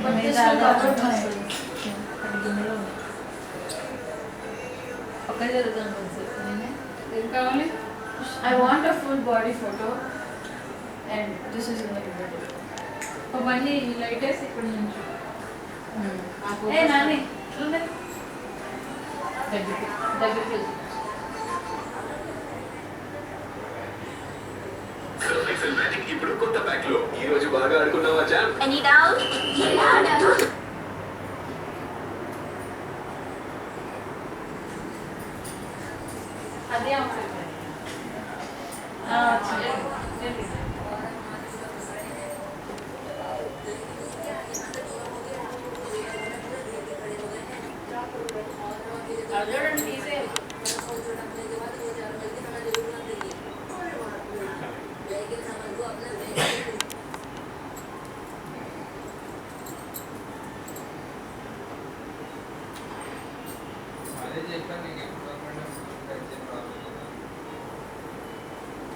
But this will cover muscles. అది గిన్నెలో ఉంది. పక్క జరుగుతుంది కొంచెం నేనే ఏం కావాలి? I want a full body photo and this is in the middle. మళ్ళీ లైట్ వేసి ఇక్కడ నుంచి ఏ నాని దగ్గరికి వెళ్తుంది. ఇప్పుడు కొత్త ప్యాక్ లో ఈ రోజు బాగా ఆడుకున్నావా జామ్? Any doubt? Yeah. అదే అవుతుంది. చూడండి తీసే అదే చెప్పాను నీకు.